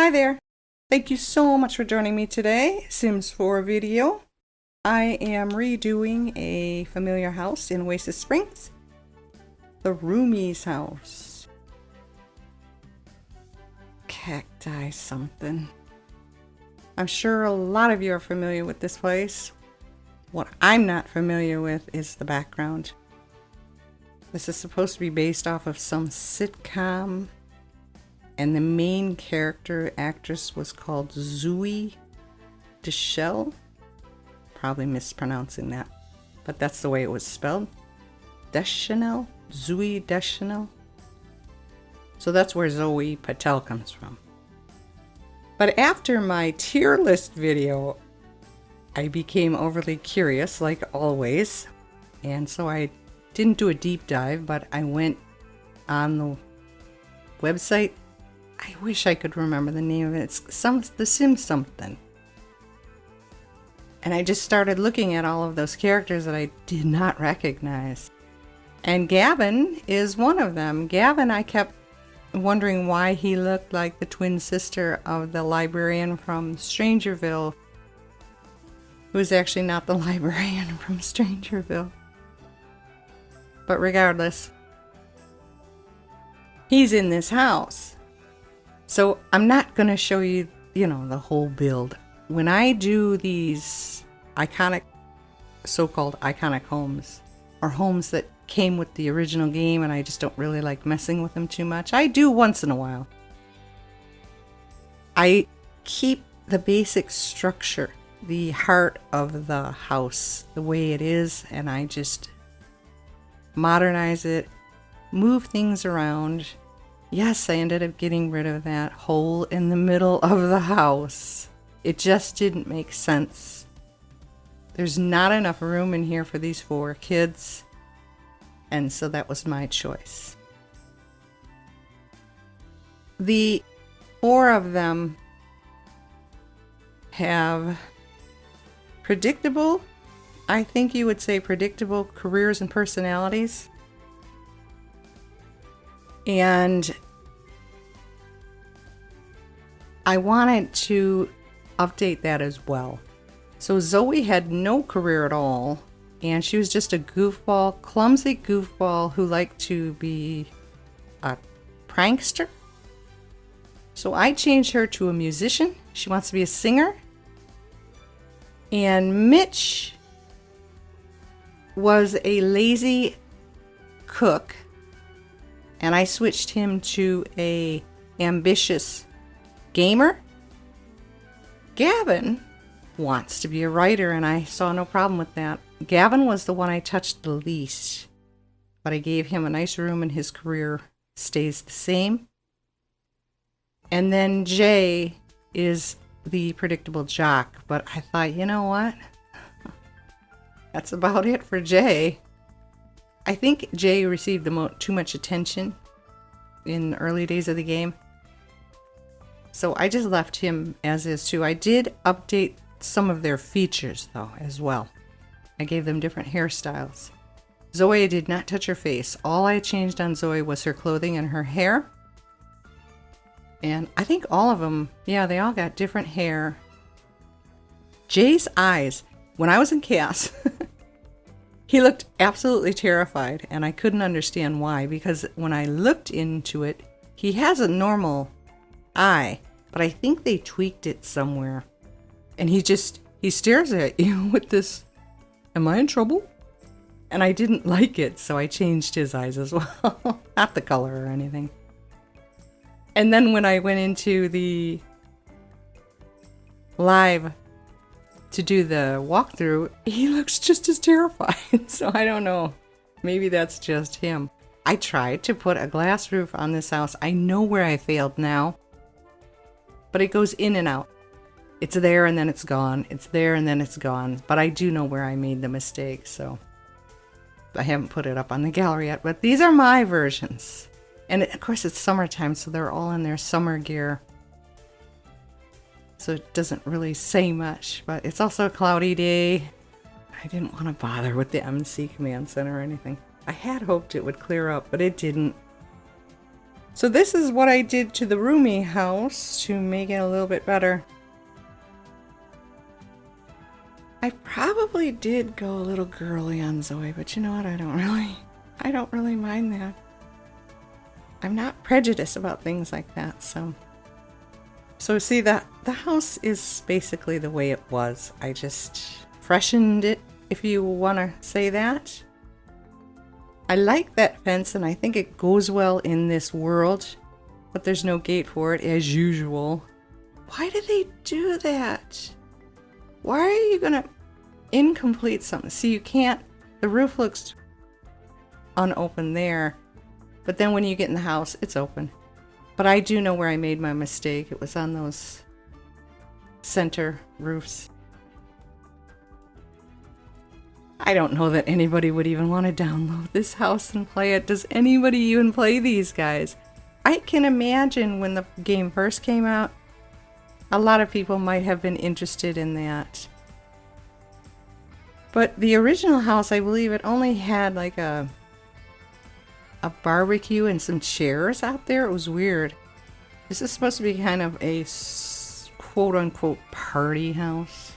Hi there. Thank you so much for joining me today. Sims 4 video. I am redoing a familiar house in Oasis Springs. The Roomies house. Cacti something. I'm sure a lot of you are familiar with this place. What I'm not familiar with is the background. This is supposed to be based off of some sitcom. And the main character actress was called Zooey Deschanel. Probably mispronouncing that. But that's the way it was spelled. Deschanel? Zooey Deschanel? So that's where Zoe Patel comes from. But after my tier list video, I became overly curious, like always. And so I didn't do a deep dive, but I went on the website. I wish I could remember the name of it. It's The Sims something. And I just started looking at all of those characters that I did not recognize. And Gavin is one of them. Gavin, I kept wondering why he looked like the twin sister of the librarian from Strangerville, who is actually not the librarian from Strangerville. But regardless, he's in this house. So I'm not going to show you, the whole build. When I do these iconic, so-called iconic homes, or homes that came with the original game and I just don't really like messing with them too much, I do once in a while. I keep the basic structure, the heart of the house, the way it is, and I just modernize it, move things around. Yes, I ended up getting rid of that hole in the middle of the house. It just didn't make sense. There's not enough room in here for these 4 kids, and so that was my choice. The 4 of them have predictable, I think you would say predictable careers and personalities. And I wanted to update that as well. So Zoe had no career at all, and she was just a goofball, clumsy goofball who liked to be a prankster. So I changed her to a musician. She wants to be a singer. And Mitch was a lazy cook, and I switched him to a ambitious gamer. Gavin wants to be a writer, and I saw no problem with that. Gavin was the one I touched the least, but I gave him a nice room and his career stays the same. And then Jay is the predictable jock, but I thought, you know what? That's about it for Jay. I think Jay received too much attention in the early days of the game. So I just left him as is too. I did update some of their features though as well. I gave them different hairstyles. Zoe did not touch her face. All I changed on Zoe was her clothing and her hair. And I think all of them, yeah, they all got different hair. Jay's eyes, when I was in chaos, he looked absolutely terrified, and I couldn't understand why, because when I looked into it, he has a normal eye, but I think they tweaked it somewhere. And he stares at you with this, am I in trouble? And I didn't like it, so I changed his eyes as well. Not the color or anything. And then when I went into the live to do the walkthrough, he looks just as terrified. So I don't know. Maybe that's just him. I tried to put a glass roof on this house. I know where I failed now. But it goes in and out. It's there and then it's gone. It's there and then it's gone. But I do know where I made the mistake, so I haven't put it up on the gallery yet. But these are my versions. And of course it's summertime, so they're all in their summer gear. So it doesn't really say much, but it's also a cloudy day. I didn't want to bother with the MC Command Center or anything. I had hoped it would clear up, but it didn't. So this is what I did to the roomie house to make it a little bit better. I probably did go a little girly on Zoe, but you know what? I don't really mind that. I'm not prejudiced about things like that, so see, the house is basically the way it was. I just freshened it, if you want to say that. I like that fence, and I think it goes well in this world, but there's no gate for it, as usual. Why did they do that? Why are you gonna incomplete something? See, you can't, the roof looks unopened there, but then when you get in the house, it's open. But I do know where I made my mistake. It was on those center roofs. I don't know that anybody would even want to download this house and play it. Does anybody even play these guys? I can imagine when the game first came out, a lot of people might have been interested in that. But the original house, I believe it only had like a barbecue and some chairs out there. It was weird. This is supposed to be kind of a quote-unquote party house.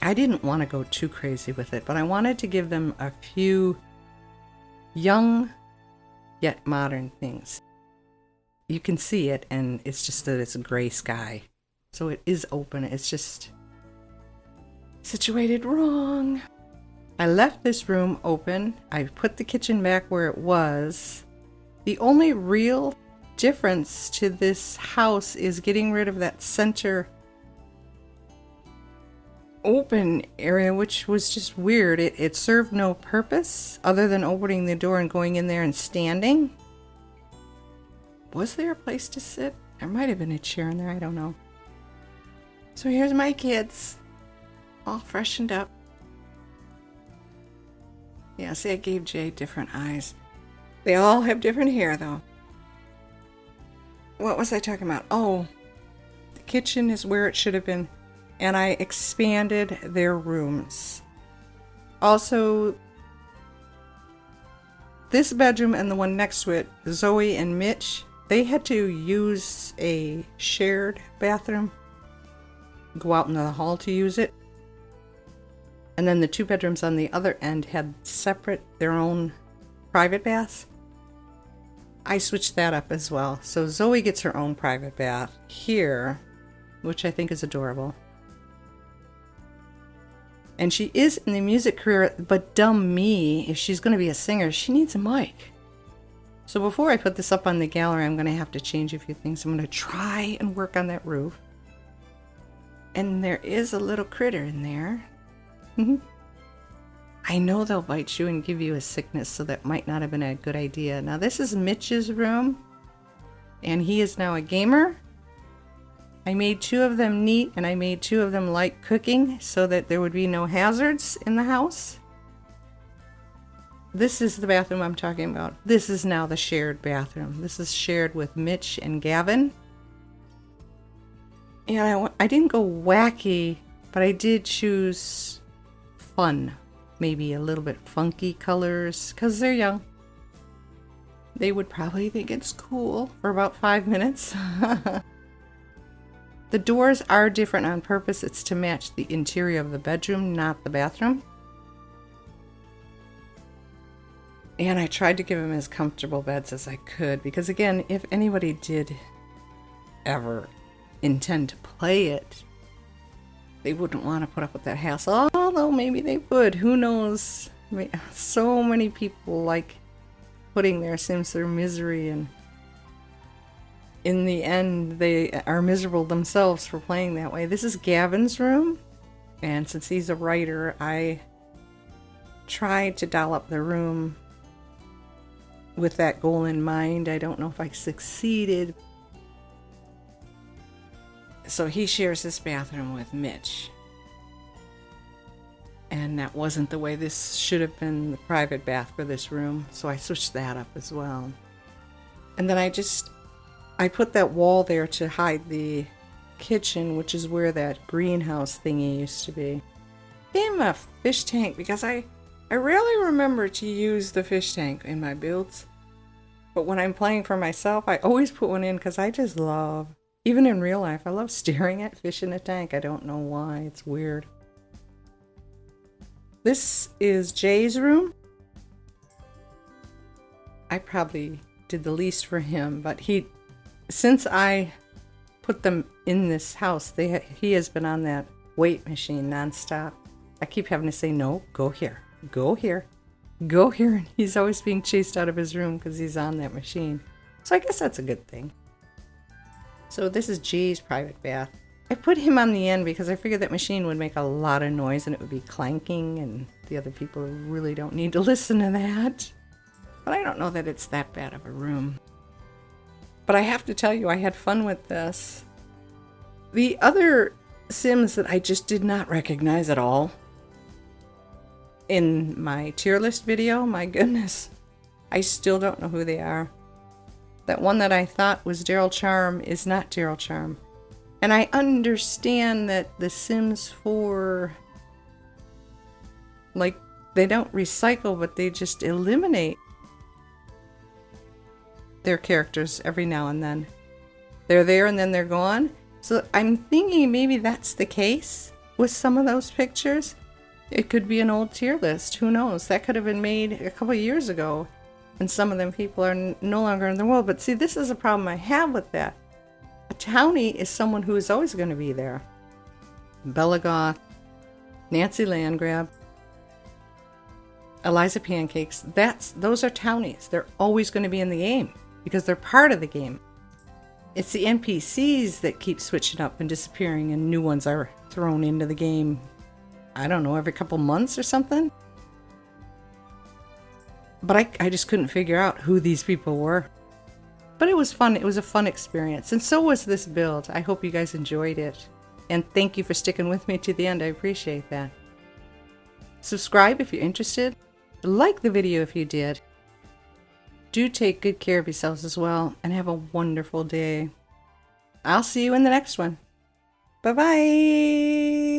I didn't want to go too crazy with it, but I wanted to give them a few young yet modern things. You can see it, and it's just that it's a gray sky. So it is open. It's just situated wrong. I left this room open. I put the kitchen back where it was. The only real difference to this house is getting rid of that center open area, which was just weird. It served no purpose other than opening the door and going in there and standing. Was there a place to sit? There might have been a chair in there. I don't know. So here's my kids, all freshened up. Yeah, see, I gave Jay different eyes. They all have different hair, though. What was I talking about? Oh, the kitchen is where it should have been. And I expanded their rooms. Also, this bedroom and the one next to it, Zoe and Mitch, they had to use a shared bathroom. Go out in the hall to use it. And then the two bedrooms on the other end had separate, their own private baths. I switched that up as well. So Zoe gets her own private bath here, which I think is adorable. And she is in the music career, but dumb me, if she's going to be a singer, she needs a mic. So before I put this up on the gallery, I'm going to have to change a few things. I'm going to try and work on that roof. And there is a little critter in there. I know they'll bite you and give you a sickness, so that might not have been a good idea. Now this is Mitch's room, and he is now a gamer. I made two of them neat, and I made two of them like cooking so that there would be no hazards in the house. This is the bathroom I'm talking about. This is now the shared bathroom. This is shared with Mitch and Gavin. And I didn't go wacky, but I did choose fun, maybe a little bit funky colors, because they're young. They would probably think it's cool for about 5 minutes. The doors are different on purpose. It's to match the interior of the bedroom, not the bathroom. And I tried to give them as comfortable beds as I could, because again, if anybody did ever intend to play it, they wouldn't want to put up with that hassle. Although maybe they would. Who knows? I mean, so many people like putting their Sims through misery, and in the end, they are miserable themselves for playing that way. This is Gavin's room, and since he's a writer, I tried to doll up the room with that goal in mind. I don't know if I succeeded. So he shares this bathroom with Mitch. And that wasn't the way this should have been, the private bath for this room. So I switched that up as well. And then I put that wall there to hide the kitchen, which is where that greenhouse thingy used to be. Gave him a fish tank because I rarely remember to use the fish tank in my builds. But when I'm playing for myself, I always put one in because I just love, even in real life, I love staring at fish in a tank. I don't know why. It's weird. This is Jay's room. I probably did the least for him, but since I put them in this house, he has been on that weight machine nonstop. I keep having to say, no, go here, go here, go here. And he's always being chased out of his room because he's on that machine. So I guess that's a good thing. So this is Jay's private bath. I put him on the end because I figured that machine would make a lot of noise and it would be clanking, and the other people really don't need to listen to that. But I don't know that it's that bad of a room. But I have to tell you, I had fun with this. The other Sims that I just did not recognize at all in my tier list video, my goodness, I still don't know who they are. That one that I thought was Daryl Charm is not Daryl Charm. And I understand that the Sims 4, like, they don't recycle, but they just eliminate their characters every now and then. They're there and then they're gone. So I'm thinking maybe that's the case with some of those pictures. It could be an old tier list. Who knows? That could have been made a couple of years ago. And some of them people are no longer in the world. But see, this is a problem I have with that. A townie is someone who is always going to be there. Bella Goth, Nancy Landgrab, Eliza Pancakes. Those are townies. They're always going to be in the game because they're part of the game. It's the NPCs that keep switching up and disappearing, and new ones are thrown into the game, I don't know, every couple months or something. But I just couldn't figure out who these people were. But it was fun. It was a fun experience. And so was this build. I hope you guys enjoyed it. And thank you for sticking with me to the end. I appreciate that. Subscribe if you're interested. Like the video if you did. Do take good care of yourselves as well. And have a wonderful day. I'll see you in the next one. Bye-bye.